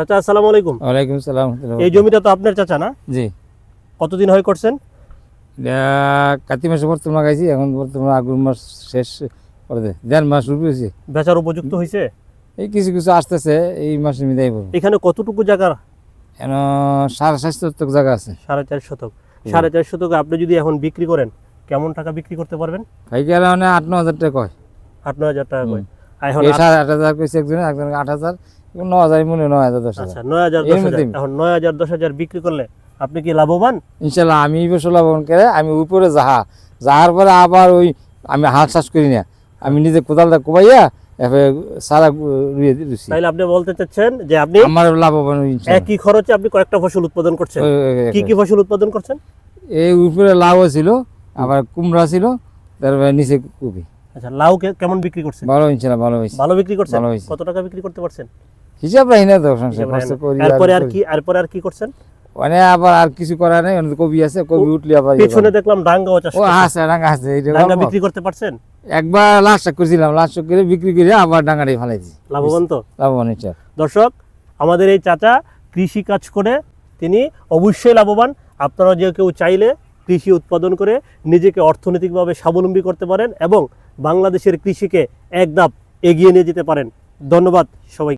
চাচা আসসালামু আলাইকুম। ওয়ালাইকুম সালাম। এই জমিটা তো আপনার চাচা না? জি, কতদিন হয় করছেন? কাতি মাসে বর্তমান লাগাইছি, এখন বর্তমান আগুন মাস শেষ করে 1.5 মাস রুপেছি। বেচার উপযুক্ত হয়েছে? এই কিছু কিছু আসতেছে, এই মাসে মিলাই পড়বো। এখানে কতটুকু জায়গা? এখন 7.5 শতক জায়গা আছে। 4.5 শতক। 4.5 শতক আপনি যদি এখন বিক্রি করেন কেমন টাকা বিক্রি করতে পারবেন? ভাইকার মানে 8-9 হাজার টাকা কয়। 8-9 হাজার টাকা কয়। এখন 8,000 কইছে একজনে, 8,000, 9,000 মনে 9,000 10,000। আচ্ছা 9,000-10,000। এখন 9,000-10,000 বিক্রি করলে আপনি কি লাভবান? ইনশাল্লাহ আমি এই বছর লাভবান করে আমি উপরে যাহার পরে আবার ওই আমি হাল চাষ করি না, আমি নিজে কোদালটা কোবাইয়া এরপরে সারা রুইয়ে দিচ্ছি। তাইলে আপনি বলতে চাচ্ছেন যে আপনি আমার লাভবান ইনশাল্লাহ। একই খরচে আপনি কয়েকটা ফসল উৎপাদন করছেন। কি কি ফসল উৎপাদন করছেন? এই উপরে লাউ ছিল, আবার কুমড়া ছিল, তারপরে নিচে কপি। আচ্ছা লাউ কেমন বিক্রি করছেন? ভালো ইনশাল্লাহ, ভালো হয়েছে। ভালো বিক্রি করছেন? ভালো হয়েছে। কত টাকা বিক্রি করতে পারছেন? হিসাব রাখি না তো, সংসার খরচ করি। এরপরে আর কি করছেন? মানে আবার আর কিছু করা নাই, কবি আছে, কবি উঠলে আবার পিছনে দেখলাম ডাঙ্গাও চাষ ও করছেন। আছে, ডাঙ্গা আছে। ডাঙ্গা বিক্রি করতে পারছেন? একবার লাস্ট করছিলাম, লাস্ট করে বিক্রি করে আবার ডাঙ্গাটাই ফালাইছি। লাভবান তো? লাভবান ইনশাল্লাহ। দর্শক, আমাদের এই চাচা কৃষি কাজ করে তিনি অবশ্যই লাভবান। আপনারা যে কেউ চাইলে কৃষি উৎপাদন করে নিজেকে অর্থনৈতিকভাবে স্বাবলম্বী করতে পারেন এবং বাংলাদেশের কৃষিকে এক ধাপ এগিয়ে নিয়ে যেতে পারেন। ধন্যবাদ সবাই।